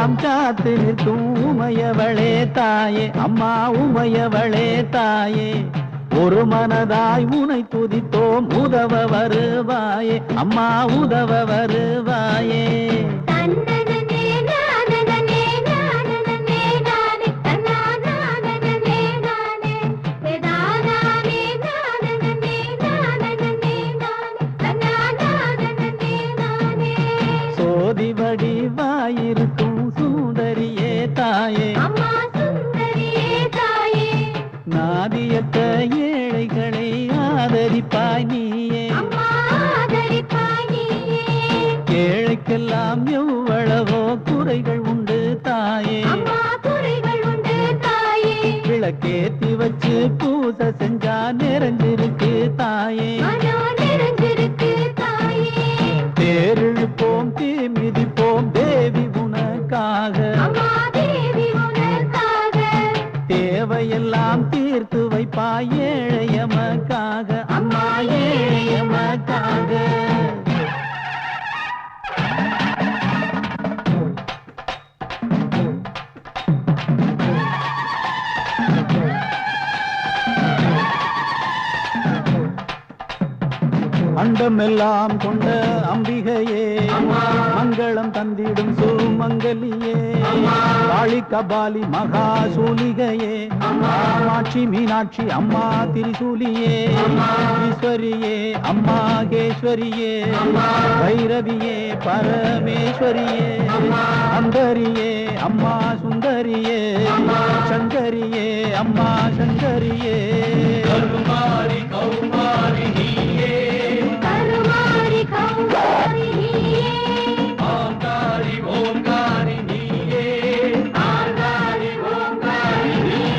உலகமெல்லாம் காத்து நிற்கும் உமையவளே தாயே, அம்மா உமையவளே தாயே. ஒரு மனதாய் உனை துதித்தோம், உதவ வருவாயே அம்மா, உதவ வருவாயே. சோதி வடிவாயிருக்கும் சுந்தரியே தாயே, நாதியற்ற ஏழைகளை ஆதரிப்பாய் நீயே. ஏழைக்கெல்லாம் எவ்வளவோ குறைகள் உண்டு தாயே, விளக்கேத்தி வச்சு பூசை செஞ்சா நிறைஞ்சிருக்கு தாயே. தேரிழுப்போம் தீ மிதிப்போம் தேவி உனக்காக, தேவையெல்லாம் தீர்த்து வைப்பாய் ஏழையமக்காக, அம்மா ஏழையமக்காக. அண்டமெல்லாம் கொண்ட அம்பிகையே, மங்களம் தந்திடும் சுமங்கலியே, காளி கபாலி மகாசூலிகையே, காமாட்சி மீனாட்சி அம்மா திரிசூலியே, ஈஸ்வரியே அம்மா கேஸ்வரியே, பைரவியே பரமேஸ்வரியே, அந்தரியே அம்மா சுந்தரியே, சங்கரியே அம்மா சங்கரியே. கருமாரி கௌமாரி நீயே, கருமாரி கௌமாரி நீயே, ஆங்காரி ஓங்காரி நீயே, ஆங்காரி ஓங்காரி நீயே.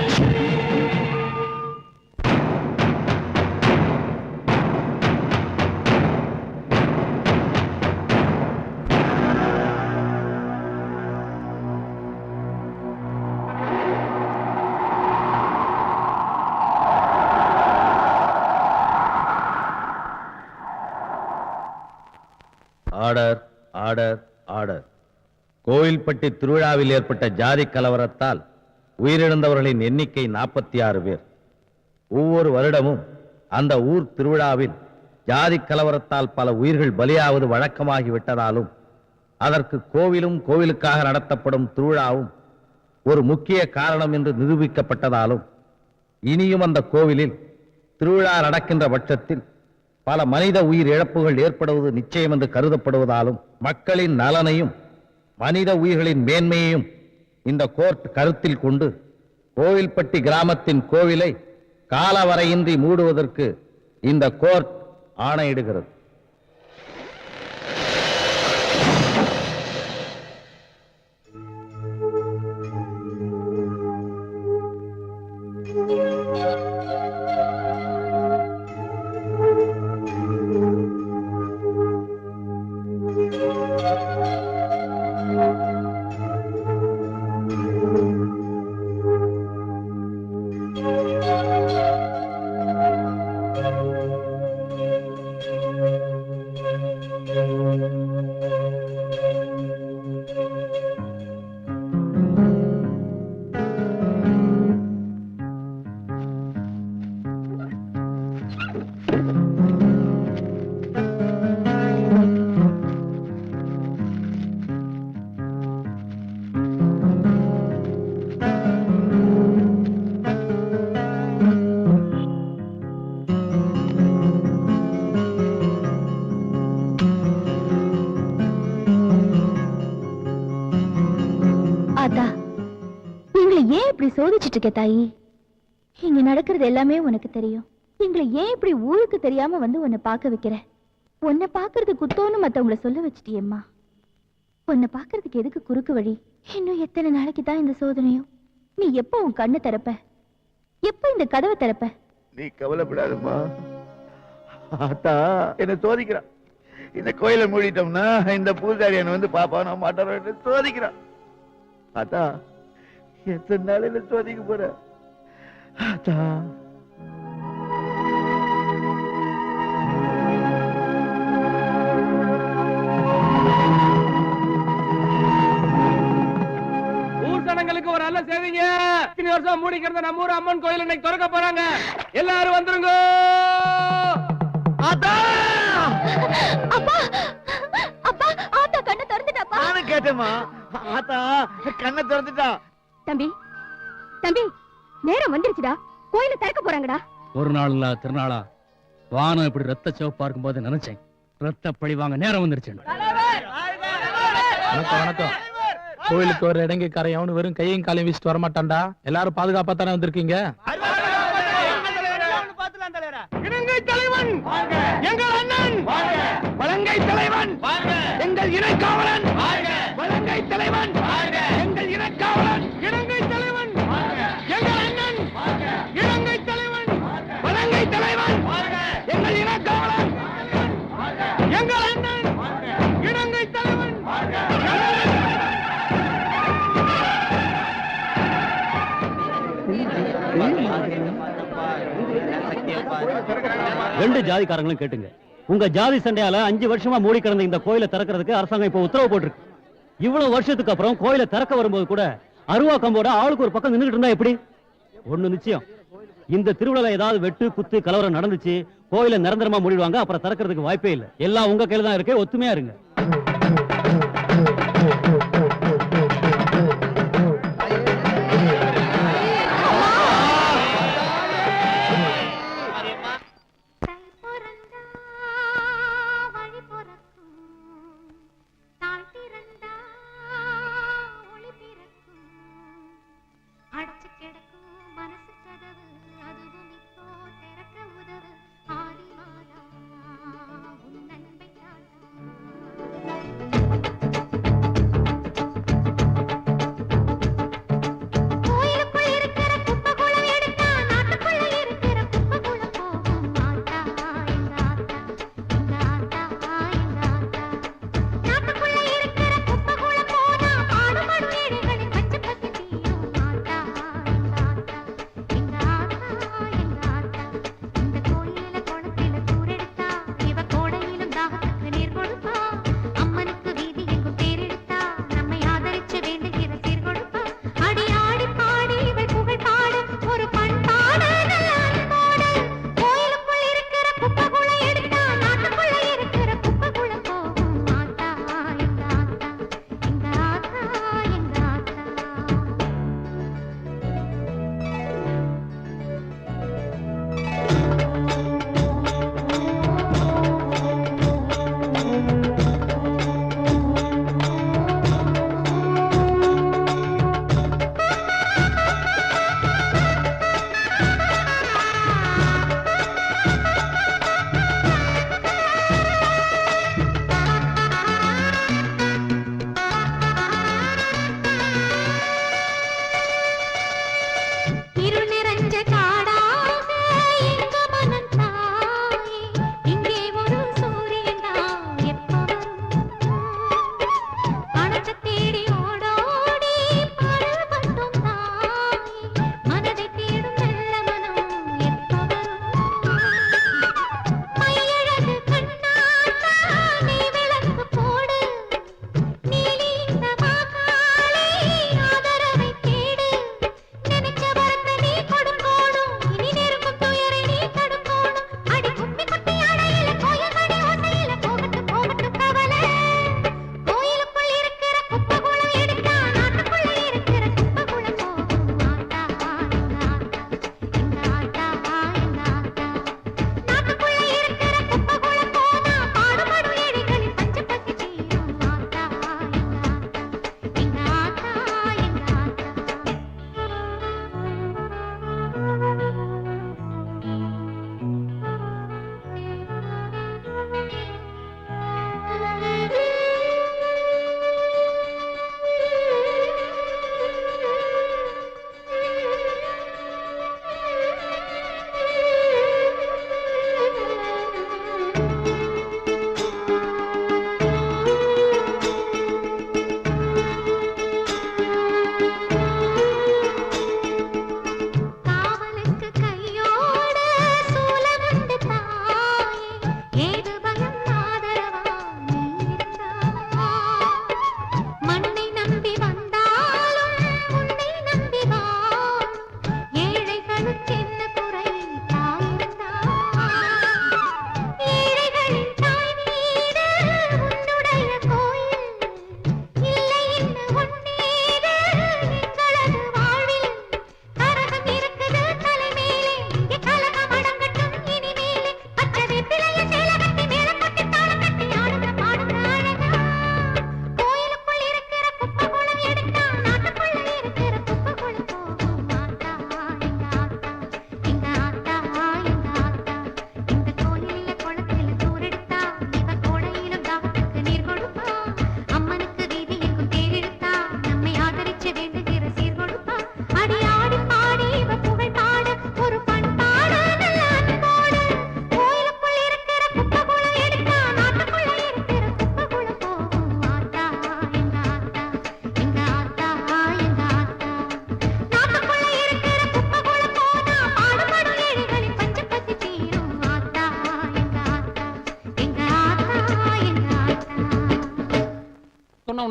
Order order order. கோவில்பட்டி திருவிழாவில் ஏற்பட்ட ஜாதி கலவரத்தால் உயிரிழந்தவர்களின் எண்ணிக்கை 46 பேர். ஒவ்வொரு வருடமும் அந்த ஊர் திருவிழாவில் ஜாதி கலவரத்தால் பல உயிர்கள் பலியாவது வழக்கமாகிவிட்டதாலும் அதற்கு கோவிலும் கோவிலுக்காக நடத்தப்படும் திருவிழாவும் ஒரு முக்கிய காரணம் என்று நிரூபிக்கப்பட்டதாலும் இனியும் அந்த கோவிலில் திருவிழா நடக்கின்ற பட்சத்தில் பல மனித உயிர் இழப்புகள் ஏற்படுவது நிச்சயம் என்று கருதப்படுவதாலும் மக்களின் நலனையும் மனித உயிர்களின் மேன்மையையும் இந்த கோர்ட் கருத்தில் கொண்டு கோவில்பட்டி கிராமத்தின் கோவிலை காலவரையின்றி மூடுவதற்கு இந்த கோர்ட் ஆணையிடுகிறது. சோதிச்சிட்டு இருக்க தாயி, இங்க நடக்கிறது எல்லாமே உனக்கு தெரியும். எங்களை ஏன் இப்படி ஊருக்கு தெரியாம வந்து உன்னை பார்க்க வைக்கிற? உன்னை பாக்குறது குத்தோன்னு மத்தவங்களை சொல்ல வச்சிட்டியம்மா. உன்னை பாக்குறதுக்கு எதுக்கு குறுக்கு வழி? இன்னும் எத்தனை நாளைக்கு தான் இந்த சோதனையும்? நீ எப்ப உன் கண்ணை திறப்ப? எப்ப இந்த கதவை திறப்ப? நீ கவலைப்படாதம்மா. ஆத்தா என்ன சோதிக்கிறான். இந்த கோயிலை மூடிட்டோம்னா இந்த பூசாரி என்ன வந்து பாப்பான மாட்டார சோதிக்கிறான். ஆத்தா எத்தனை நாள் என்ன சோதிக்க போற? ஆத்தா எல்லாம் சேவிங்க. இத்தனை வருஷம் மூடிக்கிறத நம்ம ஊர் அம்மன் கோயில் இன்னைக்கு திறக்க போறாங்க. எல்லாரும் வந்துருங்க. ஆத்தா அப்பா அப்பா ஆத்தா கண்ணை திறந்துட்டாப்பா. நானும் கேட்டேம்மா. ஆத்தா கண்ணை திறந்துட்டா. தம்பி தம்பி நேரம் வந்துருச்சுடா. கோயில திறக்க போறாங்கடா. ஒரு நாள் திருநாளா வானம் இப்படி ரத்த சிவப்பா இருக்கும்போது நினைச்சேன் ரத்த பழி வாங்க நேரம் வந்துருச்சு. வணக்கம் வணக்கம். கோயிலுக்கு ஒரு இடங்கை கரையவனு வெறும் கையும் காலையும் வீசிட்டு வரமாட்டான்டா. எல்லாரும் பாதுகாப்பா தானே வந்திருக்கீங்க. இலங்கை தலைவன் எங்கள் அண்ணன் வலங்கை தலைவன் எங்கள் இனக்காவலன் வலங்கை தலைவன் எங்கள் இனக்காவலன் இலங்கை தலைவன் எங்கள் அண்ணன் இலங்கை தலைவன் வலங்கை தலைவன் எங்கள் இனக்காவலன் எங்கள் அண்ணன் இலங்கை தலைவன். ரெண்டு ஜாதிக்காரங்களும் கேட்டுங்க. உங்க ஜாதி சண்டையால 5 வருஷமா மூடி கிடந்த இந்த கோயிலை திறக்கிறதுக்கு அரசாங்கம் இப்ப உத்தரவு போட்டிருக்கு. இவ்வளவு வருஷத்துக்கு அப்புறம் கோயிலை திறக்க வரும்போது கூட அருவா கம்போட ஆளுக்கு ஒரு பக்கம் நின்றுட்டு இருந்தா எப்படி? ஒண்ணு நிச்சயம், இந்த திருவிழால ஏதாவது வெட்டு குத்து கலவரம் நடந்துச்சு கோயிலை நிரந்தரமா மூடிடுவாங்க. அப்புறம் திறக்கிறதுக்கு வாய்ப்பே இல்லை. எல்லாம் உங்க கையில தான் இருக்கு. ஒத்துமையா இருங்க.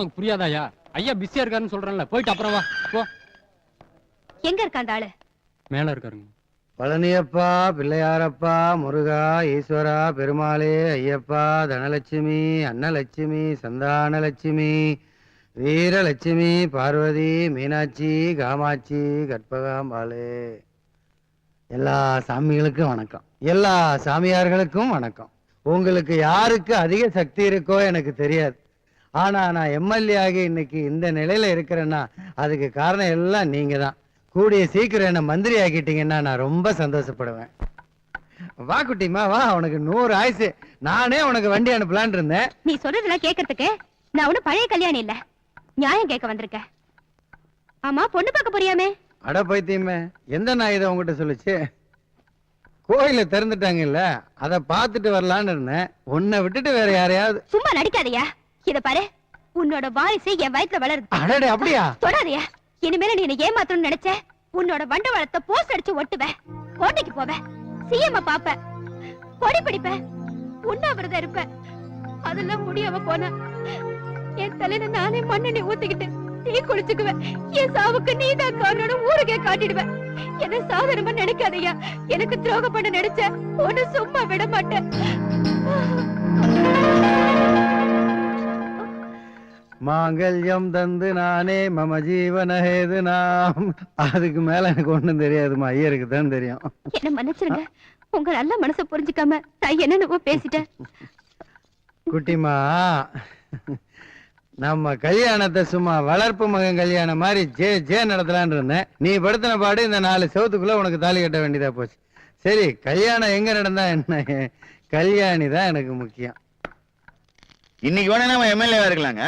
உனக்கு புரியாதாயா? ஐயா பிஸியா இருக்காருன்னு சொல்றேன்ல, போயிட்டு அப்புறம் வா. போ. எங்க இருக்க அந்த ஆளு? மேல இருக்காருங்க. பழனியப்பா, பிள்ளையாரப்பா, முருகா, ஈஸ்வரா, பெருமாளே, ஐயப்பா, தனலட்சுமி, அன்னலட்சுமி, சந்தானலட்சுமி, வீரலட்சுமி, பார்வதி, மீனாட்சி, காமாட்சி, கற்பகாம்பாளே. எல்லா சாமிகளுக்கும் வணக்கம். எல்லா சாமியார்களுக்கும் வணக்கம். உங்களுக்கு யாருக்கு அதிக சக்தி இருக்கோ எனக்கு தெரியாது. ஆனா நான் எம்எல்ஏ ஆகி இன்னைக்கு இந்த நிலையில இருக்கிறேன்னா அதுக்கு காரணம் எல்லாம் நீங்க தான். கூடிய சீக்கிரம் என்ன மந்திரி ஆக்கிட்டீங்கன்னா நான் ரொம்ப சந்தோஷப்படுவேன். வா குட்டிமா வா, உனக்கு 100 ஆயுசு. நானே உனக்கு வண்டி அனுப்பலான் இருந்தேன். நீ சொல்றதெல்லாம் கேட்கறதுக்கு நான் ஒன்னும் பழைய கல்யாணி இல்ல, நியாயம் கேட்க வந்திருக்கேன். ஆமா, பொண்ணு பார்க்க போறியாமே? அட பைத்தியமே, எந்த நான் இதை உங்ககிட்ட சொல்லுச்சு? கோயில திறந்துட்டாங்கல்ல, அதை பார்த்துட்டு வரலான்னு இருந்தேன். உன்னை விட்டுட்டு வேற யாரையாவது. சும்மா நடிக்காதயா. இத பாரு, உன்னோட வாரிசு என் வயித்துல வளருது. அடடே, அப்படியா? தொடாதயா. இனிமேல நீ என்ன ஏமாத்தணும்னு நினைச்ச உன்னோட வண்டவாளத்தை போஸ்ட் அடிச்சு ஒட்டுவேன். கோட்டைக்கு போவேன், சிஎம் பாப்பேன், கொடி பிடிப்பேன், உண்ணாவிரதம் இருப்பேன். அதெல்லாம் முடியாம போன என் தலையில நானே மண்ணெண்ணி ஊத்திக்கிட்டு நீ குளிச்சுக்குவேன். என் சாவுக்கு நீதான் காரணம் ஊருக்கே காட்டிடுவேன். என்ன சாதாரணமா நினைக்காதையா. எனக்கு துரோகம் பண்ண நினைச்ச ஒன்னு சும்மா விட மாட்டேன். மாங்கல்யம் தந்து நானே மம ஜீவன ஹேது நாம். அதுக்கு மேல எனக்கு ஒண்ணும் தெரியாதுமா, ஐயருக்கு தான் தெரியும். என்ன மன்னிச்சிருங்க, உங்க நல்ல மனசை புரிஞ்சுக்காம நான் என்னென்னவோ பேசிட்டேன். குட்டிமா, நம்ம கல்யாணத்தை சும்மா வளர்ப்பு மகன் கல்யாணம் மாதிரி ஜே நடத்தலான்னு இருந்தேன். நீ படுத்தின பாடு இந்த 4 செவத்துக்குள்ள உனக்கு தாலி கட்ட வேண்டியதா போச்சு. சரி, கல்யாணம் எங்க நடந்தா என்ன, கல்யாணி தான் எனக்கு முக்கியம். இன்னைக்கு வேணா நம்ம எம்எல்ஏவா இருக்கலாங்க.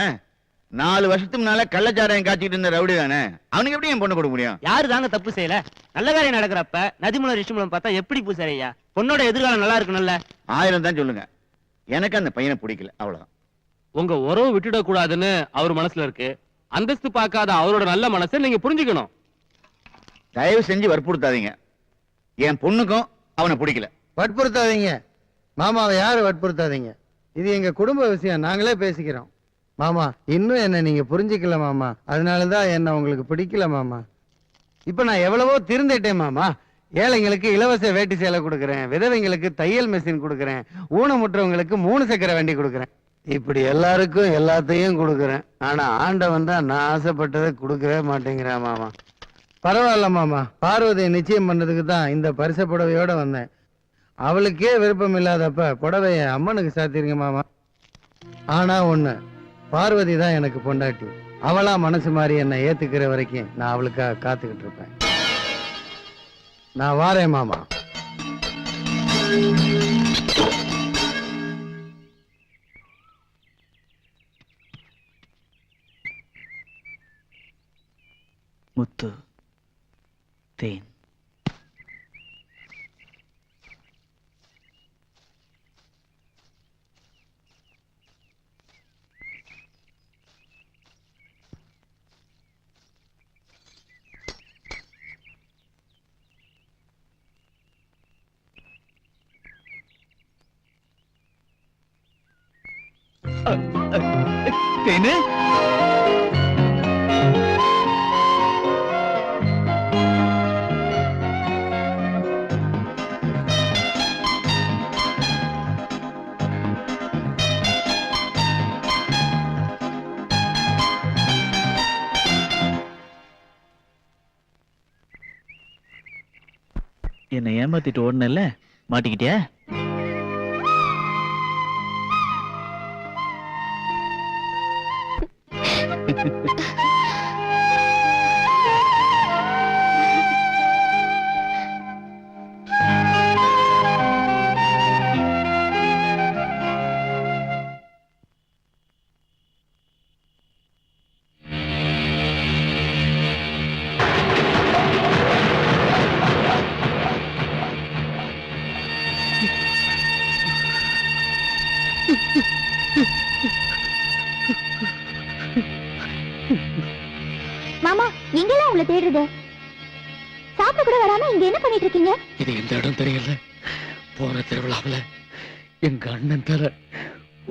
4 வருஷத்துக்கு முன்னால கள்ளச்சாராயம் காய்ச்சிட்டு இருந்த ரவுடி தானே, அவனுக்கு எப்படி என் பொண்ணு கொடுக்க முடியும்? யாரு தாங்க தப்பு செய்யல? நல்ல காரியம் நடக்கிறப்ப நதிமூலம் ரிஷிமூலம் பார்த்தா எப்படி பூசாரியா? பொண்ணோட எதிர்காலம் நல்லா இருக்கணும்ல. 1000 தான் சொல்லுங்க, எனக்கு அந்த பையனை பிடிக்கல, அவ்வளவுதான். உங்க உறவு விட்டுட கூடாதுன்னு அவர் மனசுல இருக்கு. அந்தஸ்து பார்க்காத அவரோட நல்ல மனசை நீங்க புரிஞ்சுக்கணும். தயவு செஞ்சு வற்புறுத்தாதீங்க, என் பொண்ணுக்கும் அவனை பிடிக்கல. வற்புறுத்தாதீங்க மாமாவை, யாரு வற்புறுத்தாதீங்க. இது எங்க குடும்ப விஷயம், நாங்களே பேசிக்கிறோம். மாமா, இன்னும் என்ன நீங்க புரிஞ்சுக்கல மாமா, அதனாலதான் என்ன உங்களுக்கு பிடிக்கல மாமா. இப்ப நான் எவ்வளவோ திருந்திட்டேன் மாமா. ஏழைங்களுக்கு இலவச வேட்டி சேலை கொடுக்கறேன், விதவைங்களுக்கு தையல் மெஷின் கொடுக்கறேன், ஊனமுற்றவங்களுக்கு 3 சக்கர வண்டி கொடுக்கறேன். இப்படி எல்லாருக்கும் எல்லாத்தையும் கொடுக்கறேன். ஆனா ஆண்டவன் தான் நான் ஆசைப்பட்டதை கொடுக்கவே மாட்டேங்கிறேன் மாமா. பரவாயில்ல மாமா, பார்வதியை நிச்சயம் பண்ணதுக்கு தான் இந்த பரிச புடவையோட வந்தேன். அவளுக்கே விருப்பம் இல்லாதப்ப புடவைய அம்மனுக்கு சாத்திருங்க மாமா. ஆனா ஒண்ணு, பார்வதி தான் எனக்கு பொண்டாட்டி. அவளா மனசு மாதிரி என்னை ஏத்துக்கிற வரைக்கும் நான் அவளுக்காக காத்துக்கிட்டு இருப்பேன். நான் வாரேன் மாமா. முத்து தேன். தேனு, என்னை ஏமாத்திட்டு ஓடுனல்ல, மாட்டிக்கிட்டியா? மாமா, எங்கெல்லாம் உங்களை தேடுறது? சாப்பிட கூட வராம இங்க என்ன பண்ணிட்டு இருக்கீங்க? இது எந்த இடம் தெரியல. போன திருவிழாவில் எங்க அண்ணன் தர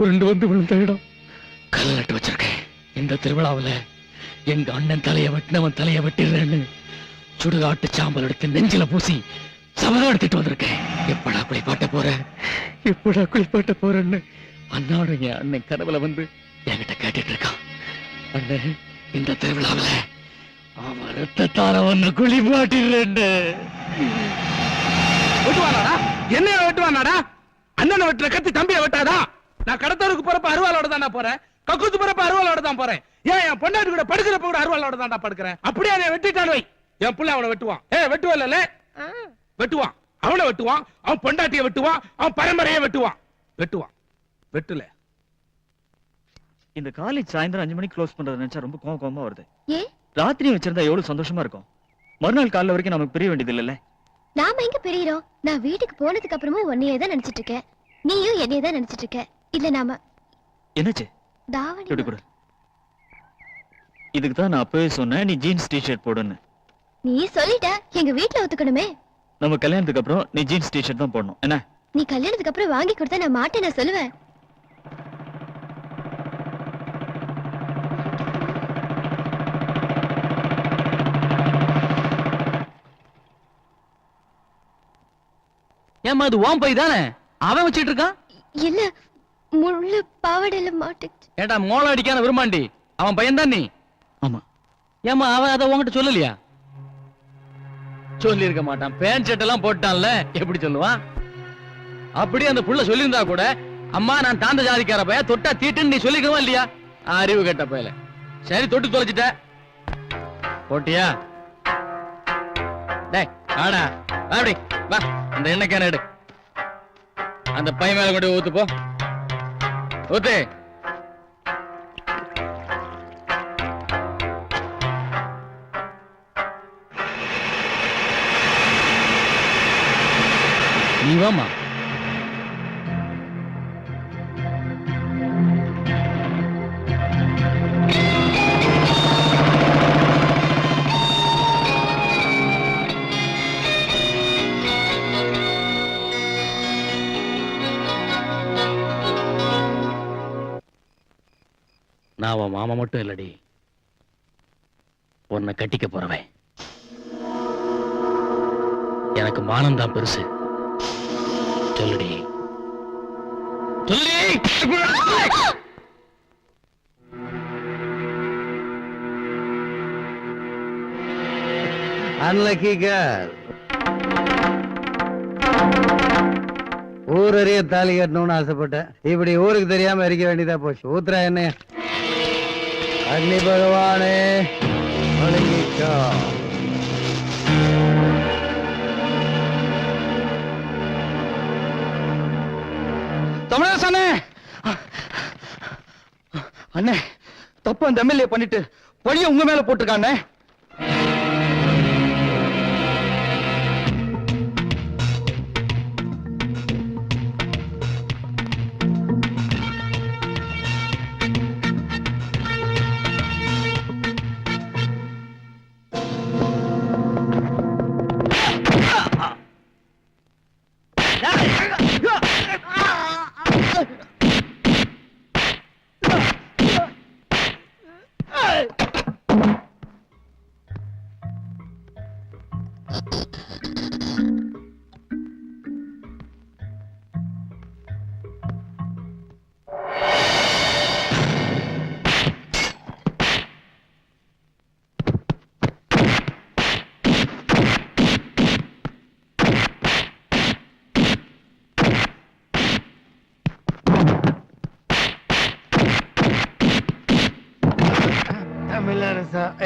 உருண்டு வந்து விழுந்த இடம். கல் நட்டு வச்சிருக்கேன். இந்த திருவிழாவுல எங்க அண்ணன் தலைய வெட்டினவன் தலைய வெட்டிடுறேன்னு சுடுகாட்டு சாம்பல் எடுத்து நெஞ்சில பூசி சபதம் எடுத்துட்டு வந்திருக்கேன். எப்படா குளிப்பாட்ட போறேன்னு அண்ணாடு என் அண்ணன் கனவுல வந்து என்கிட்ட கேட்டுட்டு இருக்கான். அண்ணன் இந்த திருவிழாவுல அவன் ரத்தத்தால ஒன்னு குளிப்பாட்டிடுறேன்னு. வெட்டுவானாடா? என்னைய வெட்டுவானாடா? அண்ணனை வெட்டுற கத்தி தம்பியை வெட்டாதா? நான் கடத்தருக்கு போறப்ப அருவாளோட தான்டா போறேன், கக்கூத்து போறப்ப அருவாளோட தான் போறேன். ஏன் என் பொண்டாட்டி கூட படுக்கிறப்ப கூட அருவாளோட தான்டா படுக்கிறேன். அப்படியே என்னை வெட்டிட்டான் வை, என் பிள்ளை அவனை வெட்டுவான். வெட்டுவல்ல, வெட்டுவான். அவனை வெட்டுவான், அவன் பொண்டாட்டியை வெட்டுவான், அவன் பரம்பரையை வெட்டுவான். வெட்டல. இந்த காலேஜ் சாயந்தரம் 5 மணிக்கு க்ளோஸ் பண்றது நினைச்சா ரொம்ப கோவமா வருது. ஏன் ராத்திரி வச்சிருந்தா எவ்வளவு சந்தோஷமா இருக்கும். மறுநாள் காலைல வரைக்கும் நமக்கு பிரிய வேண்டியது இல்லல்ல. நாம எங்க பிரியறோம்? நான் வீட்டுக்கு போனதுக்கு அப்புறமும் உன்னையே தான் நினைச்சிட்டு இருக்கேன், நீயும் என்னையே தான் நினைச்சிட்டு இருக்க. இல்ல நாம என்னாச்சு? தாவணி எப்படி கொடு. இதுக்கு தான் நான் அப்பவே சொன்னேன் நீ ஜீன்ஸ் டி-ஷர்ட் போடுன்னு. நீ சொல்லிட்ட, எங்க வீட்டுல ஒத்துக்கணுமே. நம்ம கல்யாணத்துக்கு அப்புறம் நீ ஜீன்ஸ் டி-ஷர்ட் தான் போடணும். என்ன? நீ கல்யாணத்துக்கு அப்புறம் வாங்கி கொடுத்தா நான் மாட்டேன், நான் சொல்லுவேன். ஏமா அது ஓம் பை தானே அவன் வச்சிட்டு இருக்கான்? இல்ல, முள்ளு பாவாடையில மாட்டுச்சு. ஏண்டா மோளம் அடிக்கான விரும்பாண்டி அவன் பையன் தான் நீ? ஆமா. ஏமா அவன் அதை உங்ககிட்ட சொல்லலையா? சொல்லி இருக்க மாட்டான். பேண்ட் ஷர்ட் எல்லாம் போட்டான்ல, எப்படி சொல்லுவான்? அப்படியே அந்த புள்ள சொல்லியிருந்தா கூட அம்மா நான் தாந்த ஜாதிக்கார பைய தொட்டா தீட்டுன்னு நீ சொல்லிக்கவா இல்லையா? அறிவு கேட்ட பையல. சரி தொட்டு தொலைச்சிட்ட போட்டியா? டேய் ஆடா அப்படி வா, அந்த எண்ணெய் கேன எடு, அந்த பை மேல கொண்டு ஊத்து போ. ஊத்து. நீ வாமா. நான் அவன் மாமா மட்டும் இல்லடி, உன்னை கட்டிக்க போறவன். எனக்கு மானம் தான் பெருசு. சொல்லுடி சொல்லுடி. Unlucky girl. ஊரறிய தாலி கட்டணும்னு ஆசைப்பட்டேன், இப்படி ஊருக்கு தெரியாம இருக்க வேண்டியதா போச்சு. ஊத்துறா என்ன? அக்னி பகவானே வணங்கிக்கோ. தமிழரசு அண்ணே, அண்ணே தப்பு அந்த எம்எல்ஏ பண்ணிட்டு பழிய உங்க மேல போட்டிருக்கானே.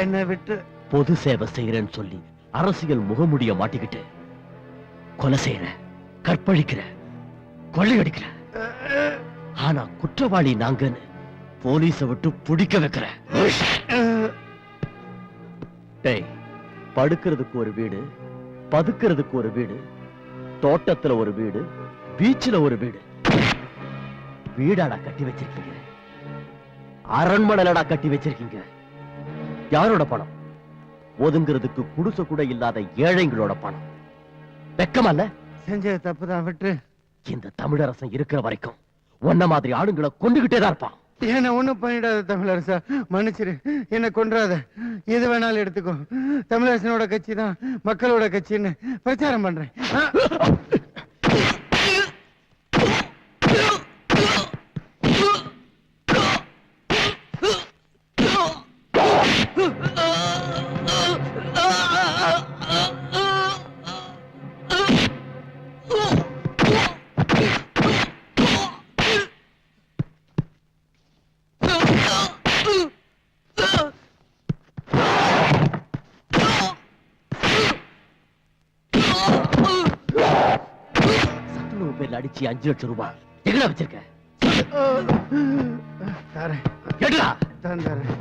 என்ன விட்டு பொது சேவை செய்யறேன்னு சொல்லி அரசியல் முகமுடிய மாட்டிக்கிட்டு கொலை செய்யற, கற்பழிக்கிற, கொள்ளையடிக்கிற, ஆனா குற்றவாளி நாங்கன்னு போலீஸ விட்டு பிடிக்க வைக்கிற. டேய், படுக்கிறதுக்கு ஒரு வீடு, பதுக்கிறதுக்கு ஒரு வீடு, தோட்டத்துல ஒரு வீடு, பீச்சில் ஒரு வீடு. வீடாடா கட்டி வச்சிருக்கீங்க, அரண்மனைலடா கட்டி வச்சிருக்கீங்க. யாரோட பணம்? ஒதுங்கிறதுக்கு குடிசை கூட இல்லாத ஏழைங்களோட பணம். வெக்கமல்ல? செஞ்ச தப்புதான் விட்டு. இந்த தமிழரசன் இருக்கிற வரைக்கும் ஒன்ன மாதிரி ஆளுங்களை கொண்டுகிட்டே தான் இருப்பான். என்ன ஒண்ணும் பண்ணிடாத தமிழரசா, மன்னிச்சிரு, என்ன கொன்றாத. எது வேணாலும் எடுத்துக்கோ. தமிழரசனோட கட்சி தான் மக்களோட கட்சின்னு பிரச்சாரம் பண்றேன். அடிச்சு 5 லட்சம் ரூபாய் எங்கடா வச்சிருக்க? தரேன். கேட்டா தரேன்.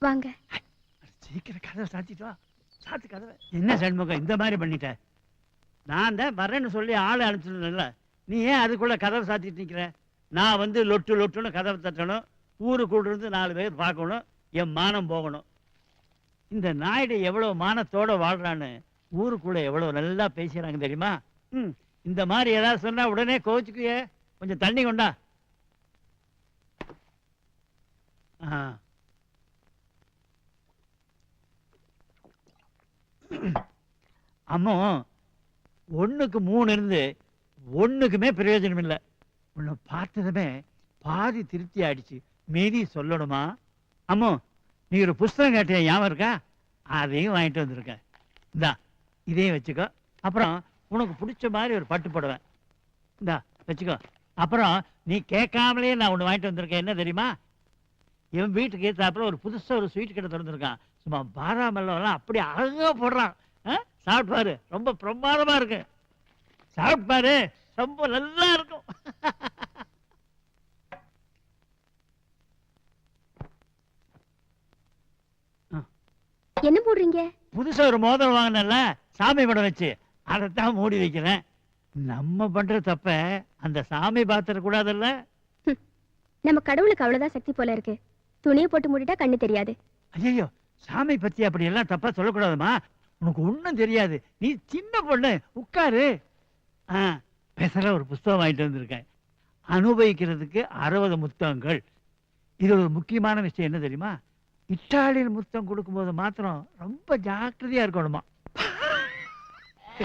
வாங்க. சீக்கிரம் கதவை சாத்திட்டு. கதவை என்ன சண்முகம் இந்த மாதிரி பண்ணிட்ட? நான் தான் வரேன்னு சொல்லி ஆளை அனுப்பிச்சிருந்தேன்ல, நீ ஏன் அதுக்குள்ள கதவை சாத்திட்டு நிக்கிற? நான் வந்து லொட்டு லொட்டுன்னு கதவை தட்டணும், ஊருக்குள்ள இருந்து 4 பேர் பார்க்கணும், என் மானம் போகணும். இந்த நாயுடு எவ்வளவு மானத்தோட வாழ்றான்னு ஊருக்குள்ள எவ்வளவு நல்லா பேசுறாங்க தெரியுமா? இந்த மாதிரி ஏதாவது சொன்னா உடனே கோச்சுக்குயே. கொஞ்சம் தண்ணி கொண்டா. அம்மா 1க்கு 3 இருந்து 1க்குமே பிரயோஜனம் இல்லை. உன்னை பார்த்ததுமே பாதி திருப்தி ஆயிடுச்சு. மீதி சொல்லணுமா? அம்மா நீ ஒரு புஸ்தகம் கேட்டிய ஞாபகம் இருக்கா? அதையும் வாங்கிட்டு வந்திருக்க. இந்தா இதையும் வச்சுக்கோ. அப்புறம் உனக்கு பிடிச்ச மாதிரி ஒரு பட்டு போடுவேன். இந்தா வச்சுக்கோ. அப்புறம் நீ கேட்காமலே நான் ஒன்று வாங்கிட்டு வந்திருக்கேன். என்ன தெரியுமா? என் வீட்டுக்கு ஏற்றாப்புல ஒரு புதுசா ஒரு ஸ்வீட் கடை திறந்துருக்கான். சும்மா பாதாம் எல்லாம் அப்படி அழகா போடுறான். சாப்பிட்டு பாரு, ரொம்ப பிரமாதமா இருக்கு. சாப்பிட்டு பாரு, ரொம்ப நல்லா இருக்கும். என்ன போடுறீங்க? புதுசா ஒரு மோதிரம் வாங்கினல சாமி படம் வச்சு, அதைத்தான் மூடி வைக்கிறேன். நம்ம பண்ற தப்ப அந்த சாமி பாத்திர கூடாதுல்ல. நம்ம கடவுளுக்கு அவ்வளவுதான் சக்தி போல இருக்கு. துணியை போட்டு மூடிட்டா கண்ணு தெரியாது. ஐயோ, சாமி பத்தி அப்படி எல்லாம் தப்பா சொல்லக்கூடாதுமா. உனக்கு ஒண்ணும் தெரியாது, நீ சின்ன பொண்ணு. உட்காரு. பேசல ஒரு புஸ்தகம் வாங்கிட்டு வந்திருக்கேன். அனுபவிக்கிறதுக்கு 60 முத்தங்கள். இது ஒரு முக்கியமான விஷயம் என்ன தெரியுமா? இட்டாலியன் முத்தம் கொடுக்கும்போது மாத்திரம் ரொம்ப ஜாக்கிரதையா இருக்கணுமா.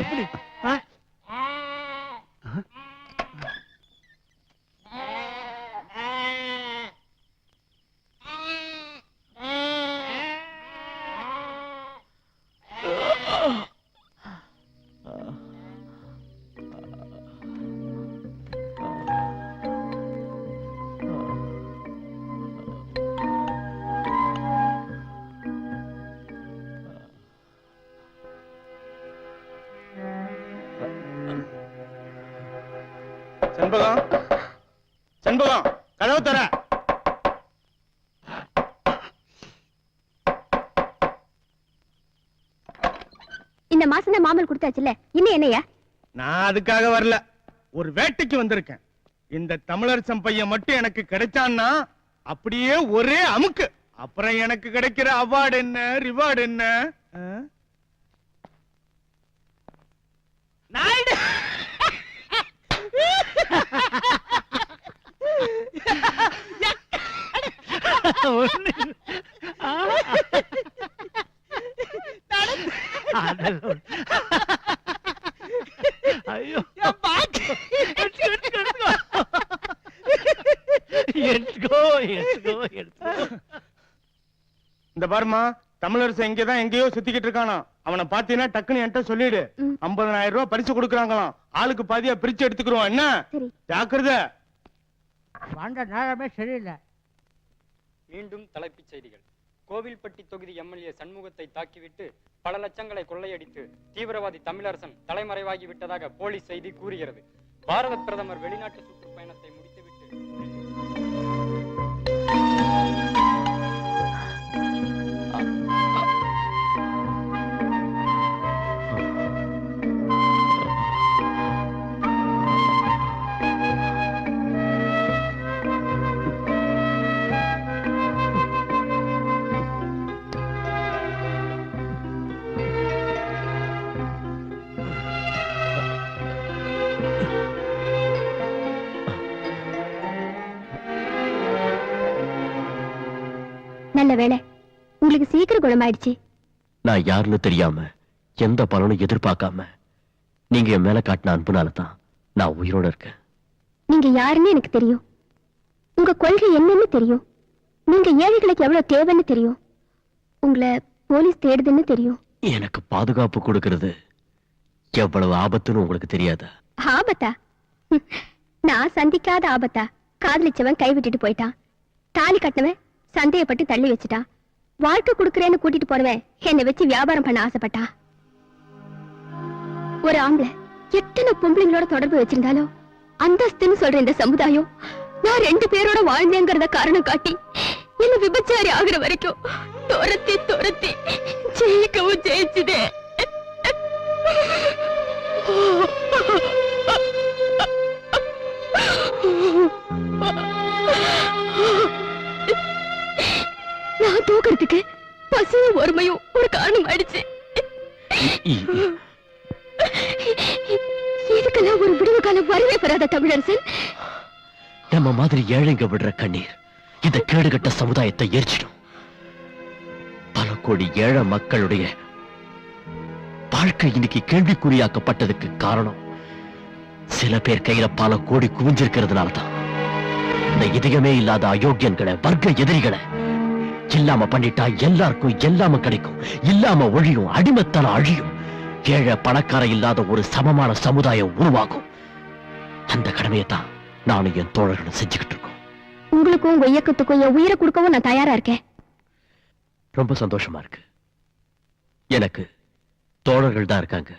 எப்படி? செண்பகம், செண்பகம், கதவு தர. இந்த மாசம் தான் மாமல் கொடுத்தாச்சுல்ல, இன்னும் என்னையா? நான் அதுக்காக வரல, ஒரு வேட்டைக்கு வந்திருக்கேன். இந்த தமிழரசன் பையன் மட்டும் எனக்கு கிடைச்சான்னா அப்படியே ஒரே அமுக்கு. அப்புறம் எனக்கு கிடைக்கிற அவார்டு என்ன, ரிவார்டு என்ன? நாயுடு ஐயோ, இந்த பாருமா, தமிழரசன் இங்கதான் எங்கேயோ சுத்திக்கிட்டு இருக்கானா. அவனை பாத்தீங்கன்னா டக்குன்னு என்கிட்ட சொல்லிடு. 50,000 ரூபாய் பரிசு கொடுக்கறாங்களாம். ஆளுக்கு பாதியா பிரிச்சு எடுத்துக்கிறோம். என்ன ஜாக்கிரதை. வாண்ட நேரமே சரியில்லை. மீண்டும் தலைப்புச் செய்திகள். கோவில்பட்டி தொகுதி எம்எல்ஏ சண்முகத்தை தாக்கிவிட்டு பல லட்சங்களை கொள்ளையடித்து தீவிரவாதி தமிழரசன் தலைமறைவாகி விட்டதாக போலீஸ் செய்தி கூறுகிறது. பாரத பிரதமர் வெளிநாட்டு சுற்றுப்பயணத்தை முடித்துவிட்டு நல்ல வேளை உங்களுக்கு சீக்கிரம் குணமாயிடுச்சு. நான் யாருன்னு தெரியாம எந்த பலனும் எதிர்பார்க்காம நீங்க என் மேல காட்டின அன்புனால தான் நான் உயிரோட இருக்கேன். நீங்க யாருன்னு எனக்கு தெரியும். உங்க கொள்கை என்னன்னு தெரியும். நீங்க ஏழைகளுக்கு எவ்வளவு தேவைன்னு தெரியும். உங்களை போலீஸ் தேடுதுன்னு தெரியும். எனக்கு பாதுகாப்பு கொடுக்கிறது எவ்வளவு ஆபத்துன்னு உங்களுக்கு தெரியாதா? ஆபத்தா? நான் சந்திக்காத ஆபத்தா? காதலிச்சவன் கைவிட்டுட்டு போயிட்டான். தாலி கட்டினவன் சந்தேகப்பட்டு தள்ளி வச்சுட்டான். வாழ்க்கை கொடுக்கறேன்னு கூட்டிட்டு போனவன் என்னை வச்சு வியாபாரம் பண்ண ஆசைப்பட்டான். ஒரு ஆம்பளை எத்தனை பொம்பளைங்களோட தொடர்பு வச்சிருந்தாலும் அந்தஸ்துன்னு சொல்ற இந்த சமுதாயம் நான் 2 பேரோட வாழ்ந்தேங்கிறத காரணம் காட்டி என்ன விபச்சாரி ஆகுற வரைக்கும் துரத்தி துரத்தி ஜெயிக்கவும் ஜெயிச்சுதே. நான் தூக்கிறதுக்கு பசியும் ஒருமையும் ஒரு காரணம் ஆயிடுச்சு. இதுக்கெல்லாம் ஒரு விடுவு காலம் வரவே வராத தமிழரசன். நம்ம மாதிரி ஏழைங்க விடுற கண்ணீர் இந்த கேடுகட்ட சமுதாயத்தை எரிச்சிடும். பல கோடி ஏழை மக்களுடைய வாழ்க்கை இன்னைக்கு கேள்விக்குறியாக்கப்பட்டதுக்கு காரணம் சில பேர் கையில பல கோடி குவிஞ்சிருக்கிறதுனாலதான். இந்த இதயமே இல்லாத அயோக்கியன்களை, வர்க்க எதிரிகளை இல்லாம பண்ணிட்டா எல்லாருக்கும் எல்லாம கிடைக்கும், இல்லாம ஒழியும், அடிமத்தனம் அழியும், ஏழை பணக்கார இல்லாத ஒரு சமமான சமுதாயம் உருவாகும். அந்த கடமையைத்தான் நானும் என் தோழர்களும் செஞ்சுக்கிட்டு இருக்கோம். உங்களுக்கும் உங்க இயக்கத்துக்கும் என் உயிரை கொடுக்கவும் நான் தயாரா இருக்கேன். ரொம்ப சந்தோஷமா இருக்கு. எனக்கு தோழர்கள் தான் இருக்காங்க.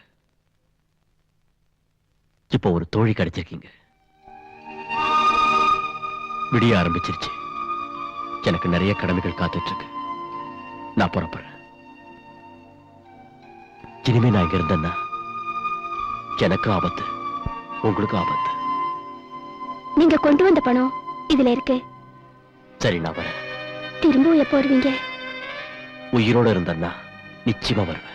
இப்போ ஒரு தோழி கிடைச்சிருக்கீங்க. விடிய ஆரம்பிச்சிருச்சு. எனக்கு நிறைய கடமைகள் காத்துட்டு இருக்கு. நான் புறப்படுறேன். இனிமே நான் இங்க இருந்தேன்னா எனக்கு ஆபத்து, உங்களுக்கு ஆபத்து. நீங்க கொண்டு வந்த பணம் இதுல இருக்கு. சரி, நான் வரேன். திரும்பவும் எப்போ வருவீங்க? உயிரோட இருந்தேன்னா நிச்சயமா வருவேன்.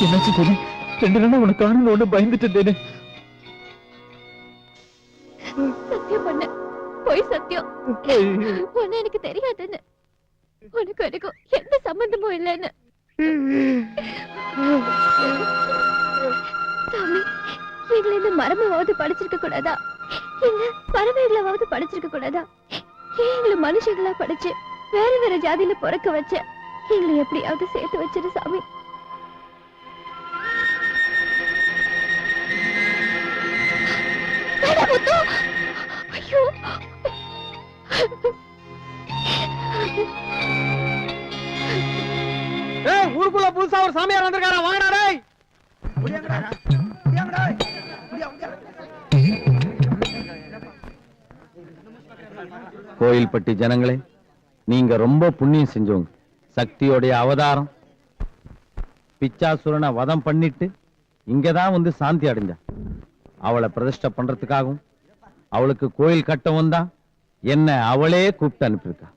என்னாச்சு போது? 2 நாளா உனக்கு காணணும் பயந்துட்டேனே. சத்தியம் பண்ண போய் சத்தியம். உன்னை எனக்கு தெரியாதுன்னு, உனக்கு எனக்கும் எந்த சம்பந்தமும் இல்லைன்னு. சாமி, எங்களை இந்த மரமாவது படிச்சிருக்க கூடாதா? இல்ல பறவைகளாவது படிச்சிருக்க கூடாதா? ஏன் எங்களை மனுஷங்களா படிச்சு வேற வேற ஜாதியில பிறக்க வச்ச எங்களை எப்படியாவது சேர்த்து வச்சிரு சாமி. ஐயோ, ஊருக்குள்ள புதுசா ஒரு சாமியார் வந்திருக்காரா? வாங்கடா டேய். கோயில்பட்டி ஜனங்களே, நீங்க ரொம்ப புண்ணியம் செஞ்சவங்க. சக்தியோடைய அவதாரம். பிச்சாசுரனை வதம் பண்ணிட்டு இங்கதான் வந்து சாந்தி அடைஞ்சா. அவளை பிரதிஷ்டை பண்றதுக்காகவும் அவளுக்கு கோயில் கட்டவும் தான் என்ன அவளே கூப்பிட்டு அனுப்பியிருக்கா.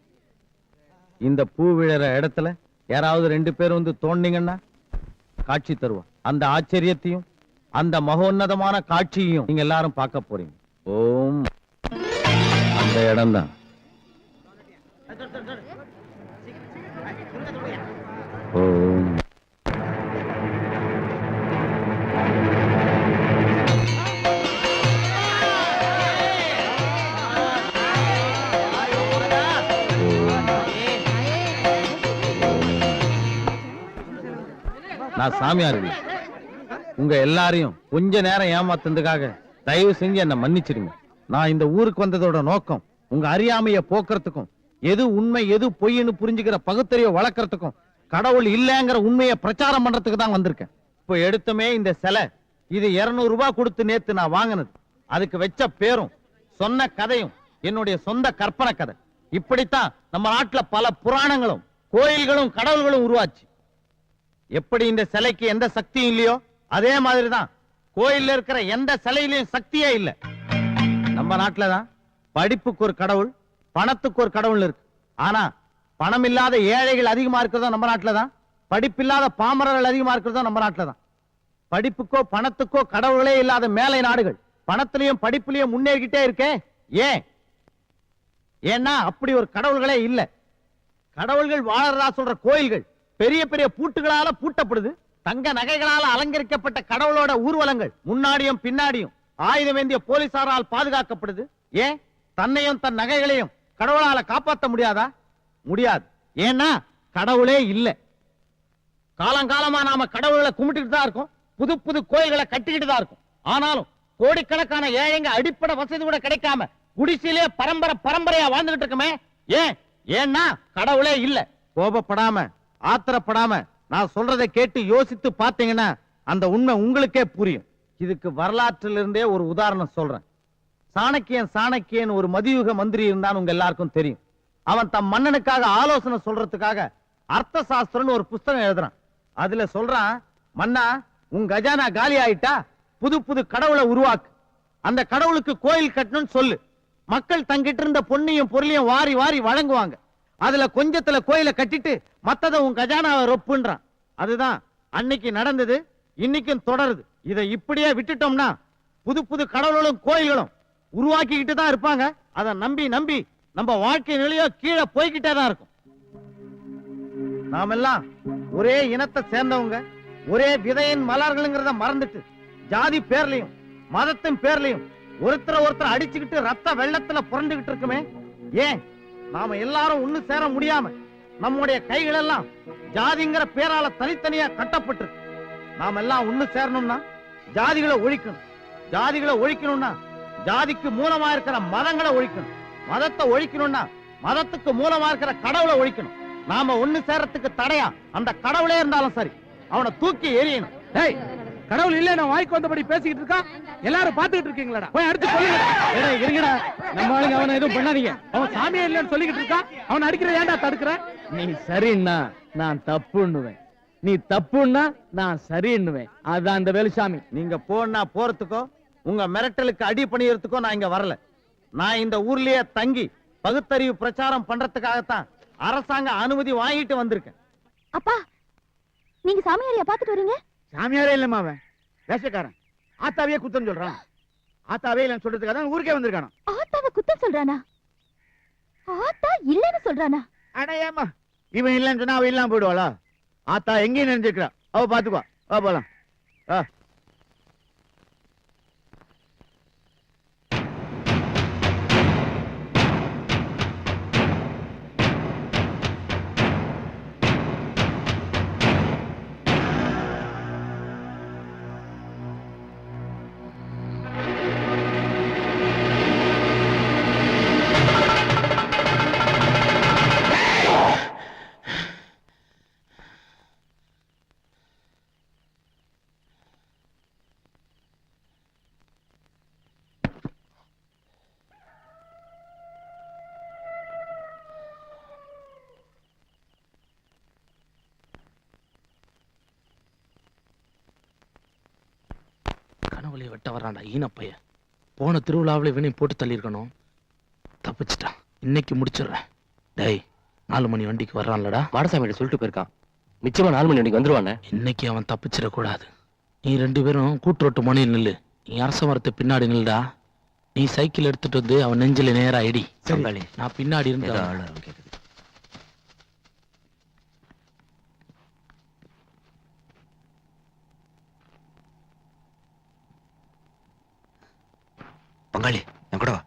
இந்த பூ விழற இடத்துல யாராவது 2 பேர் வந்து தோண்டிங்கன்னா காட்சி தருவா. அந்த ஆச்சரியத்தையும் அந்த மகோன்னதமான காட்சியையும் நீங்க எல்லாரும் பார்க்க போறீங்க. ஓம். அந்த இடம்தான். ஓம். நான் சாமியார் இல்லை. உங்க எல்லாரையும் கொஞ்ச நேரம் ஏமாத்துறதுக்காக தயவு செஞ்சு என்ன மன்னிச்சிடுங்க. நான் இந்த ஊருக்கு வந்ததோட நோக்கம் உங்க அறியாமைய போக்குறதுக்கும் எது உண்மை எது பொய்ன்னு புரிஞ்சுக்கிற பகுத்தறிவை வளர்க்கறதுக்கும் கடவுள் இல்லைங்கிற உண்மையை பிரச்சாரம் பண்றதுக்கு தான் வந்திருக்கேன். இப்போ எடுத்துமே இந்த சிலை இது 200 ரூபாய் கொடுத்து நேத்து நான் வாங்கினது. அதுக்கு வச்ச பேரும் சொன்ன கதையும் என்னுடைய சொந்த கற்பனை கதை. இப்படித்தான் நம்ம நாட்டுல பல புராணங்களும் கோயில்களும் கடவுள்களும் உருவாச்சு. எப்படி இந்த சிலைக்கு எந்த சக்தியும் இல்லையோ அதே மாதிரிதான் கோயில்ல இருக்கிற எந்த சிலையிலையும் சக்தியே இல்லை. நம்ம நாட்டுலதான் படிப்புக்கு ஒரு கடவுள், பணத்துக்கு ஒரு கடவுள் இருக்கு. ஆனா பணம் இல்லாத ஏழைகள் அதிகமா இருக்கிறதோ நம்ம நாட்டுலதான், படிப்பில்லாத பாமரர்கள் அதிகமா இருக்கிறதோ நம்ம நாட்டுலதான். படிப்புக்கோ பணத்துக்கோ கடவுளே இல்லாத மேலை நாடுகள் பணத்திலையும் படிப்புலையும் முன்னேறிக்கிட்டே இருக்கே. ஏன்? ஏன்னா அப்படி ஒரு கடவுள்களே இல்ல. கடவுள்கள் வாழறதா சொல்ற கோயில்கள் பெரிய பெரிய பூட்டுகளால பூட்டப்படுது. தங்க நகைகளால அலங்கரிக்கப்பட்ட கடவுளோட ஊர்வலங்கள் முன்னாடியும் பின்னாடியும் ஆயுதமேந்திய போலீசாரால் பாதுகாக்கப்படுது. ஏன்? தன்னையும் தன் நகைகளையும் கடவுளால காப்பாற்ற முடியாதா? முடியாது. ஏன்னா கடவுளே இல்ல. காலங்காலமா நாம கடவுளை கும்பிட்டுட்டு தான் இருக்கோம், புது புது கோயில்களை கட்டிக்கிட்டு தான் இருக்கும். ஆனாலும் கோடிக்கணக்கான ஏழைங்க அடிப்படை வசதி கூட கிடைக்காம குடிசையிலே பரம்பரையா வாழ்ந்துகிட்டு இருக்குமே. ஏன்? ஏன்னா கடவுளே இல்ல. கோபப்படாம ஆத்திரப்படாம நான் சொல்றதை கேட்டு யோசித்து பாத்தீங்கன்னா அந்த உண்மை உங்களுக்கே புரியும். இதுக்கு வரலாற்றிலிருந்தே ஒரு உதாரணம் சொல்றேன். சாணக்கியன் ஒரு மதியுக மந்திரி இருந்தான்னு உங்க எல்லாருக்கும் தெரியும். அவன் தம் மன்னனுக்காக ஆலோசனை சொல்றதுக்காக அர்த்த சாஸ்திரம்னு ஒரு புஸ்தகம் எழுதுறான். அதுல சொல்றான், மன்னா உன் கஜானா காலி ஆயிட்டா புது புது கடவுளை உருவாக்கு, அந்த கடவுளுக்கு கோயில் கட்டணும்னு சொல்லு. மக்கள் தங்கிட்டு இருந்த பொன்னையும் பொருளையும் வாரி வாரி வழங்குவாங்க. அதுல கொஞ்சத்துல கோயிலை கட்டிட்டு மத்தத உன் கஜானாவை ரொப்புன்றான். அதுதான் அன்னைக்கு நடந்தது, இன்னைக்கும் தொடருது. இதை இப்படியே விட்டுட்டோம்னா புது புது கடவுளும் கோயில்களும் உருவாக்கிக்கிட்டு தான் இருப்பாங்க. அதை நம்பி நம்பி நம்ம வாழ்க்கை நிலையோ கீழே போய்கிட்டே தான் இருக்கும். நாமெல்லாம் ஒரே இனத்தை சேர்ந்தவங்க, ஒரே விதையின் மலர்கள்ங்கிறத மறந்துட்டு ஜாதி பேர்லயும் மதத்தின் பேர்லயும் ஒருத்தர் அடிச்சுக்கிட்டு ரத்த வெள்ளத்துல புரண்டுகிட்டு இருக்குமே. ஏன் நாம எல்லாரும் ஒண்ணு சேர முடியாம நம்முடைய கைகள் எல்லாம் ஜாதிங்கிற பேரால தனித்தனியா கட்டப்பட்டு நாம எல்லாம் ஒண்ணு சேரணும்னா ஜாதிகளை ஒழிக்கணும். ஜாதிகளை ஒழிக்கணும்னா ஜாதிக்கு மூலமா இருக்கிற மதங்களை ஒழிக்கணும். மதத்தை ஒழிக்கணும்னா மதத்துக்கு மூலமா இருக்கிற கடவுளை ஒழிக்கணும். நாம ஒண்ணு சேரத்துக்கு தடையா அந்த கடவுளே இருந்தாலும் சரி, அவனை தூக்கி எறியணும். டேய், கடவுள் இல்ல நான் வாய்க்கு வந்தபடி பேசிக்கிட்டு இருக்கான். எல்லாரும் பாத்துக்கிட்டு இருக்கீங்களா? போய் அடுத்து சொல்லுங்க. இருங்கடா, நம்ம ஆளுங்க அவனை எதுவும் பண்ணாதீங்க. அவன் சாமியே இல்லன்னு சொல்லிக்கிட்டு இருக்கான். அவன் அடிக்கிற ஏன்டா தடுக்கிற? நீ சரின்னா நான் தப்புன்னுவேன், நீ தப்புன்னா நான் சரின்னுவேன். அதான் இந்த வேலுசாமி. நீங்க போனா போறதுக்கோ உங்க மிரட்டலுக்கு அடி பண்ணியறதுக்கோ நான் இங்க வரல. நான் இந்த ஊர்லயே தங்கி பகுத்தறிவு பிரச்சாரம் பண்றதுக்காகத்தான் அரசாங்க அனுமதி வாங்கிட்டு வந்திருக்கேன். அப்பா, நீங்க சாமியாரையா பாத்துட்டு வரீங்க? சாமியாரே இல்லம்மா, அவன் வேஷக்காரன். ஆத்தாவே குத்தம் சொல்றான். ஆத்தாவே இல்லன்னு சொல்றதுக்காக தான் ஊருக்கே வந்திருக்கானோ. ஆத்தாவை குத்தம் சொல்றானா? ஆத்தா இல்லன்னு சொல்றானா? அட ஏமா, இவன் இல்லன்னு சொன்னா அவ இல்லாம போயிடுவாளா? ஆத்தா எங்கேயும் நினைஞ்சிருக்கா, அவ பாத்துக்குவா. வா போலாம். திருவிழாவிலே வெட்ட வர்றான்டா ஈனப்பைய. போன திருவிழாவில இவனையும் போட்டு தள்ளியிருக்கணும். தப்பிச்சிட்டான். இன்னைக்கு முடிச்சிடுறேன். டேய் 4 மணி வண்டிக்கு வர்றான்லடா. மாடசாமி சொல்லிட்டு போயிருக்கான். நிச்சயமா 4 மணி வண்டிக்கு வந்துருவானே. இன்னைக்கு அவன் தப்பிச்சிடக்கூடாது. நீ 2 பேரும் கூட்டுரோட்டு மணியில் நில்லு. நீ அரச மரத்தை பின்னாடி நில்லுடா. நீ சைக்கிள் எடுத்துட்டு வந்து அவன் நெஞ்சில நேரா இடி. நான் பின்னாடி இருந்து பங்காளி என் கூட வா.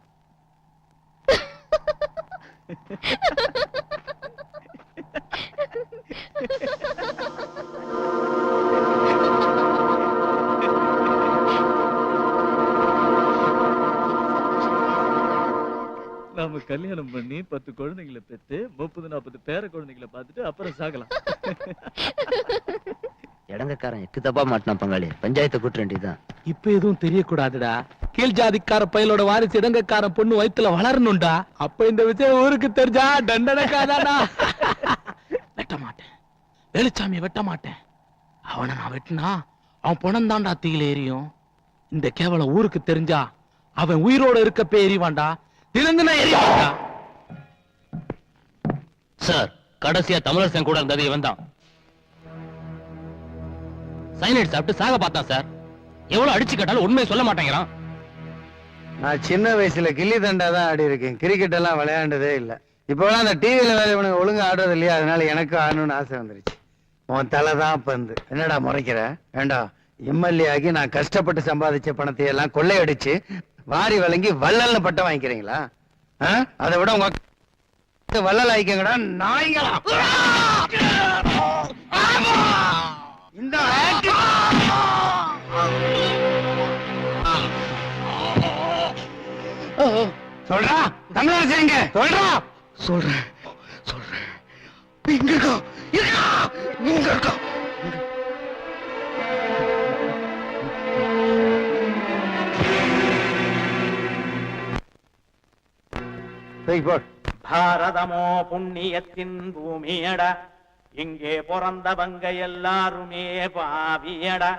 நாம கல்யாணம் பண்ணி 10 குழந்தைங்களை பெத்து 30-40 பேர குழந்தைகளை பார்த்துட்டு அப்புறம் சாகலாம். இடங்கக்காரன் எக்கு தப்பா மாட்டான் பங்காளி. பஞ்சாயத்தை கூட்ட வேண்டியதுதான். இப்ப எதுவும் தெரியக்கூடாதுடா. கீழ் ஜாதிக்கார பயலோட வாரிசு இடங்கக்காரன் பொண்ணு வயித்துல வளரணும்டா. அப்ப இந்த விஷயம் ஊருக்கு தெரிஞ்சா தண்டனைக்காதாடா. வெட்ட மாட்டேன். வேலுச்சாமியை வெட்ட மாட்டேன். அவனை நான் வெட்டினா அவன் பணம் தாண்டா தீயில எரியும். இந்த கேவலம் ஊருக்கு தெரிஞ்சா அவன் உயிரோட இருக்கப்ப எரிவான்டா. திறந்துனா எரிவான்டா. சார், கடைசியா தமிழரசன் கூட இருந்தது இவன் தான். சைனைட் சாப்பிட்டு சாக பார்த்தான் சார். எவ்வளவு அடிச்சு கேட்டாலும் உண்மையை சொல்ல மாட்டேங்கிறான். நான் சின்ன வயசுல கில்லி தண்டா தான் ஆடி இருக்கேன். கிரிக்கெட் எல்லாம் விளையாண்டதே இல்ல. இப்பெல்லாம் அந்த டிவியில வேற இவனுக்கு ஒழுங்கா ஆடுறது இல்லையா, அதனால எனக்கு ஆடணும்னு ஆசை வந்துருச்சு. உன் தலை தான் பந்து. என்னடா முறைக்கிற? வேண்டாம். எம்எல்ஏ ஆகி நான் கஷ்டப்பட்டு சம்பாதிச்ச பணத்தை எல்லாம் கொள்ளையடிச்சு வாரி வழங்கி வள்ளல்னு பட்டம் வாங்கிக்கிறீங்களா? அதை விட உங்க வள்ளல் ஆயிக்கங்கடா நாய்களா. இந்த சொல்றா தமிழரசங்க சொல்றா. சொல்றேன் சொல்றேன். இங்க இருக்கா இங்க இருக்கா. பாரதமோ புண்ணியத்தின் பூமியடா. இங்கே பிறந்தவங்க எல்லாருமே பாவியடா.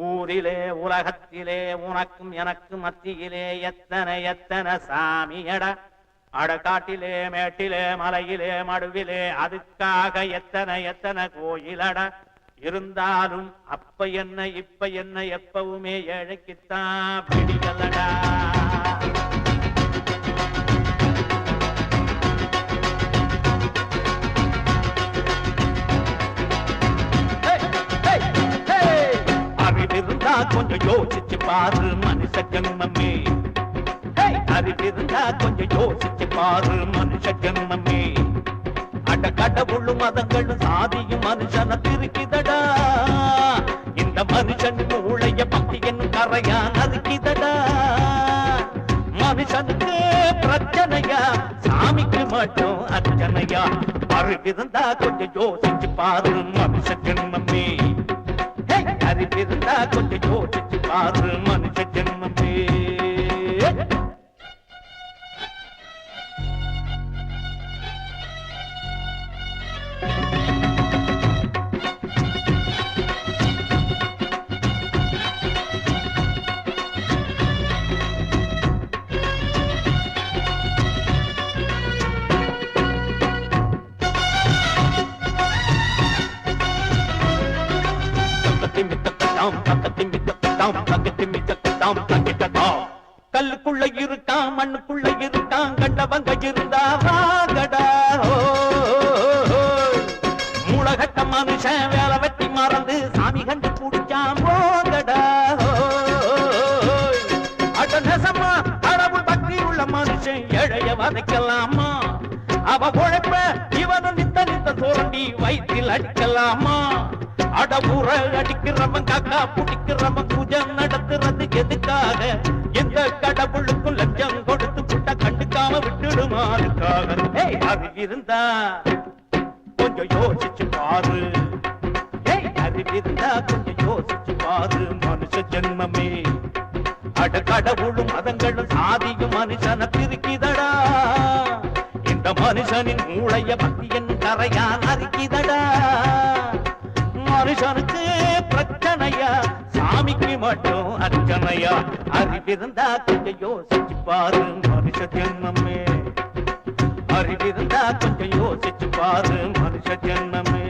ஊரிலே உலகத்திலே உனக்கும் எனக்கும் மத்தியிலே எத்தனை எத்தனை சாமியடா. அடக்காட்டிலே மேட்டிலே மலையிலே மடுவிலே அதுக்காக எத்தனை எத்தனை கோயிலடா. இருந்தாலும் அப்ப என்ன இப்ப என்ன எப்பவுமே ஏழைக்குத்தான் பிடிக்கலடா. அறிவிருந்தா கொஞ்சம் யோசிச்சு பாரு மனுஷ ஜன்மமே. அறிவிருந்தா கொஞ்சம் யோசிச்சு பாரு மனுஷ ஜன்மமே. அட கடவுளும் மதங்களும் சாதியும் மனுஷனை பிரிக்குதடா. இந்த மனுஷன் மூளைய பக்தி என்னும் கரையா நறுக்கிதடா. மனுஷனுக்கு பிரச்சனையா, சாமிக்கு மட்டும் அர்ச்சனையா. அறிவிருந்தா கொஞ்சம் யோசிச்சு பாரு மனுஷ ஜன்மமே. அறிவிருந்தா கொஞ்சம் யோசிச்சு பாரு மனுஷ ஜன்மமே. கல்லுக்குள்ள இருக்கான் மண்ணுக்குள்ள இருக்கான் கண்டவங்க இருந்தா வாங்கடா. மூலகட்ட மனுஷன் வேலை வெட்டி மறந்து சாமி கண்டு குடிச்சான் போங்கடா. அட நெசமா கடவுள் பக்தி உள்ள மனுஷன் ஏழைய வதைக்கலாமா? அவ உழைப்ப இவனும் நித்த நித்த தோண்டி வயிற்றில் அடிக்கலாமா? அட ஊற அடிக்கிறவன் காக்கா புடிக்கிறவன் பூஜை நடத்துறது எதுக்காக? எந்த கடவுளுக்கும் லஞ்சம் கொடுத்து புட்ட கண்டுக்காம விட்டுடுமாறுக்காக. அது இருந்தா கொஞ்சம் யோசிச்சு பாரு. அது இருந்தா கொஞ்சம் யோசிச்சு பாரு மனுஷ ஜென்மமே. அட கடவுளும் மதங்களும் சாதியும் மனுஷனை பிரிக்குதடா. இந்த மனுஷனின் மூளைய பக்தி என்னும் கரையான் அறிக்கிதடா. மனுஷனுக்கு பிரச்சனையா, சாமிக்கு மட்டும் அர்ச்சனையா அறிவிருந்தா கொஞ்சம் யோசிச்சு பாரு மனுஷ ஜென்மமே அறிவிருந்தா கொஞ்சம் யோசிச்சு பாரு மனுஷ ஜென்மமே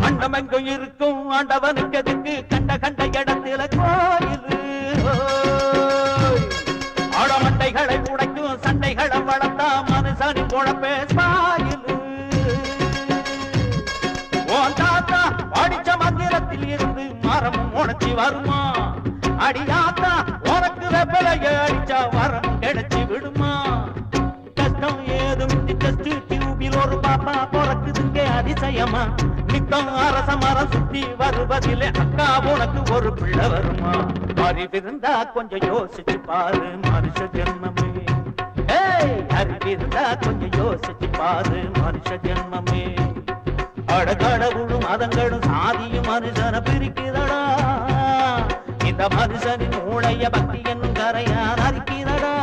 அண்டமெங்கும் இருக்கும் ஆண்டவனுக்கு எதுக்கு கண்ட கண்ட இடத்துல கோயில் ஆடமண்டைகளை உடைக்கும் சண்டைகளை வளர்த்தா மனுஷனி பொழப்பே சாயில் ஓன் தாத்தா படிச்ச மந்திரத்தில் இருந்து மரமும் உணர்ச்சி வருமா அடியாத்தா உனக்கு வெப்பலைய அடிச்சா வரம் கிடைச்சி விடுமா கஷ்டம் ஏதும் டெஸ்ட் டியூபில் ஒரு பாப்பா பிறக்குதுங்க அதிசயமா நித்தம் அரச மரம் சுத்தி வருவதிலே அக்கா உனக்கு ஒரு பிள்ளை வருமா அறிவிருந்தா கொஞ்சம் யோசிச்சு பாரு மனுஷ ஜென்மமே அறிவிருந்தா கொஞ்சம் யோசிச்சு பாரு மனுஷ ஜென்மமே அடகடவுளும் மதங்களும் சாதியும் மனுஷனை பிரிக்குதடா இந்த மனுஷனின் மூளைய பக்தி என்னும் கரையான் அறிக்கிறடா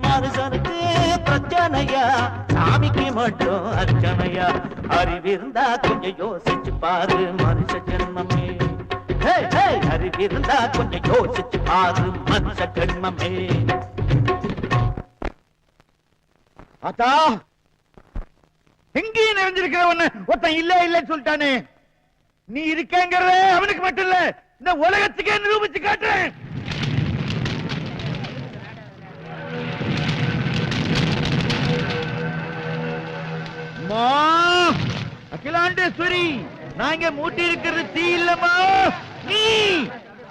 மனுஷனுக்கு பிரச்சனையா சாமிக்கு மட்டும் அர்ச்சனையா அறிவிருந்தா கொஞ்சம் யோசிச்சு பாரு மனுஷ ஜென்மமே அறிவிருந்தா கொஞ்சம் யோசிச்சு பாரு மனுஷ ஜென்மமே ஆத்தா எங்கேயும் நிறைஞ்சிருக்கிற ஒண்ணு ஒருத்தன் இல்ல இல்லன்னு சொல்லிட்டானே நீ இருக்கங்கிறத அவனுக்கு மட்டும் இல்ல இந்த உலகத்துக்கே நிரூபிச்சு காட்டுறேன் அகிலாண்டேஸ்வரி நான் இங்க மூட்டி இருக்கிறது தீ இல்லமா நீ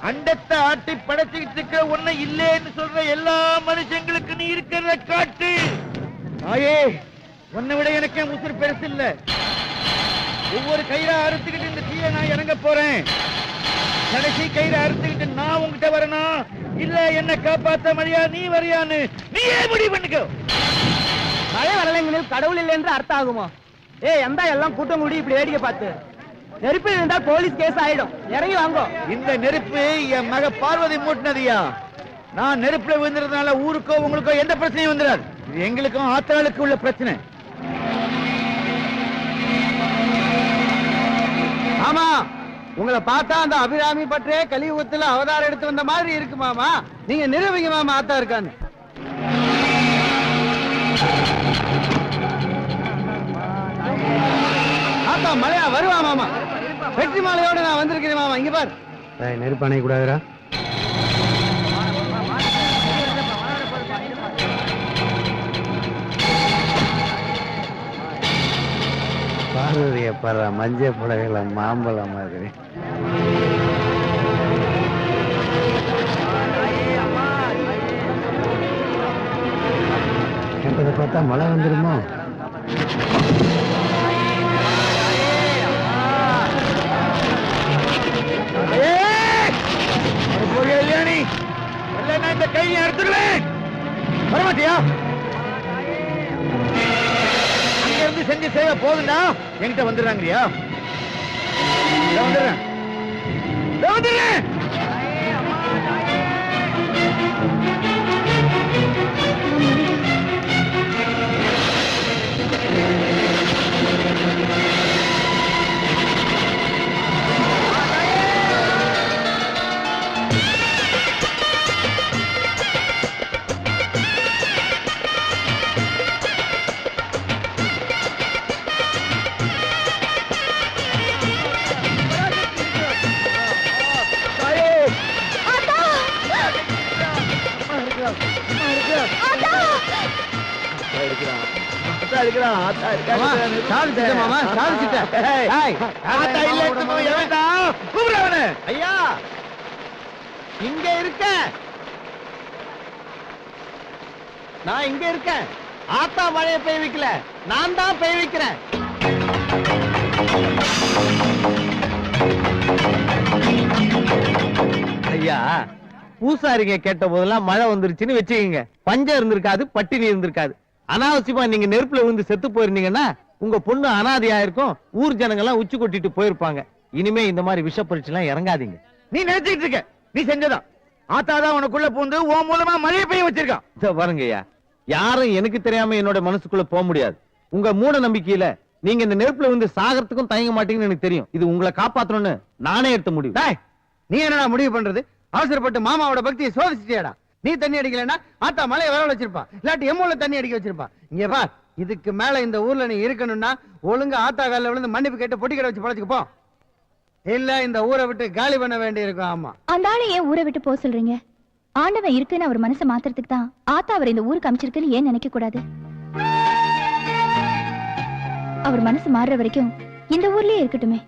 அண்டத்தை ஆட்டி படைச்சுக்கிட்டு இருக்கிற ஒன்ன இல்லேன்னு சொல்ற எல்லா மனுஷங்களுக்கு நீ இருக்கிறத காட்டு ஆயே உன்னை விட எனக்கே முசுறு பெருசு இல்ல ஒவ்வொரு கயிறா அறுத்துக்கிட்டு இந்த தீய நான் இறங்க போறேன் கடைசி கயிறை அறுத்துக்கிட்டு நான் உங்ககிட்ட வரணும் இல்ல என்ன காப்பாத்த மரியா நீ வரியான்னு நீயே முடிவு பண்ணிக்கோ மழை வரலைங்களில் கடவுள் இல்லை என்று அர்த்தம் ஆகுமோ எந்த எல்லாம் கூட்டம் கூடி இப்படி வேடிக்கை பார்த்து நெருப்பு இருந்தா போலீஸ் கேஸ் ஆயிடும் இறங்கி வாங்கோ இந்த நெருப்பு என் மக பார்வதி மூட்டினதியா நான் நெருப்புல விழுந்ததுனால ஊருக்கோ உங்களுக்கோ எந்த பிரச்சனையும் வந்துடாது இது எங்களுக்கும் ஆத்தாளுக்கு உள்ள பிரச்சனை ஆமா உங்களை பார்த்தா அந்த அபிராமி பற்றே கலியுகத்துல அவதாரம் எடுத்து வந்த மாதிரி இருக்கு மாமா நீங்க நிரூபிங்க மாமா ஆத்தா இருக்கான்னு ஆத்தா மலையா வருவா மாமா வெற்றி மாலையோட நான் வந்திருக்கிறேன் மாமா இங்க பார் நெருப்பு அணைய கூடாதுரா பார்வதிய பாரு மஞ்சள் புடவைல மாம்பழம் மாதிரி என்பதை பார்த்தா மழை வந்துருமோ இந்த கையை எடுத்துருவேன் வரமாட்டியா இருந்து செஞ்சு சேவை போதுண்டா என்கிட்ட வந்துடுறாங்கயா வந்துடுறேன் ஐயா இங்க இருக்க நான் இங்க இருக்கேன் ஆத்தா மழையை பெய்விக்கல நான் தான் பெய்விக்கிறேன் ஐயா பூசாரிங்க கேட்ட போதெல்லாம் மழை வந்துருச்சுன்னு வச்சுக்கீங்க, பஞ்சம் இருந்திருக்காது, பட்டினி இருந்திருக்காது. அனாவசியமா நீங்க நெருப்புல விழுந்து செத்து போயிருந்தீங்கன்னா உங்க பொண்ணு அனாதையா இருக்கும், ஊர் ஜனங்க எல்லாம் உச்சி கொட்டிட்டு போயிருப்பாங்க. இனிமே இந்த மாதிரி விஷ பரீட்சை எல்லாம் இறங்காதீங்க. நீ நினைச்சிட்டு இருக்க, நீ செஞ்சதான். ஆத்தாதான் உனக்குள்ள பூந்து உன் மூலமா மழையை பெய்ய வச்சிருக்கான். பாருங்க ஐயா, யாரும் எனக்கு தெரியாம என்னோட மனசுக்குள்ள போக முடியாது. உங்க மூட நம்பிக்கையில நீங்க இந்த நெருப்புல வந்து சாகறதுக்கும் தயங்க மாட்டீங்கன்னு எனக்கு தெரியும். இது உங்களை காப்பாத்தணும்னு நானே எடுத்த முடிவு. நீ என்னடா முடிவு பண்றது? அவசரப்பட்டு மாமாவோட பக்தியை சோதிச்சிட்டியாடா. நீ தண்ணி அடிக்கலன்னா ஆத்தா மலையை வர வச்சிருப்பா, இல்லாட்டி எம்மூல தண்ணி அடிக்க வச்சிருப்பா. இங்க பா, இதுக்கு மேல இந்த ஊர்ல நீ இருக்கணும்னா ஒழுங்கா ஆத்தா காலில் விழுந்து மன்னிப்பு கேட்டு பொட்டி கடை வச்சு பழச்சுக்கு போ. இல்ல இந்த ஊரை விட்டு காலி பண்ண வேண்டி இருக்கும். ஆமா, அந்த ஆளை ஏன் ஊரை விட்டு போக சொல்றீங்க? ஆண்டவன் இருக்குன்னு அவர் மனசை மாத்துறதுக்கு தான் ஆத்தா அவர் இந்த ஊருக்கு அமைச்சிருக்குன்னு ஏன் நினைக்க கூடாது? அவர் மனசு மாறுற வரைக்கும் இந்த ஊர்லயே இருக்கட்டுமே.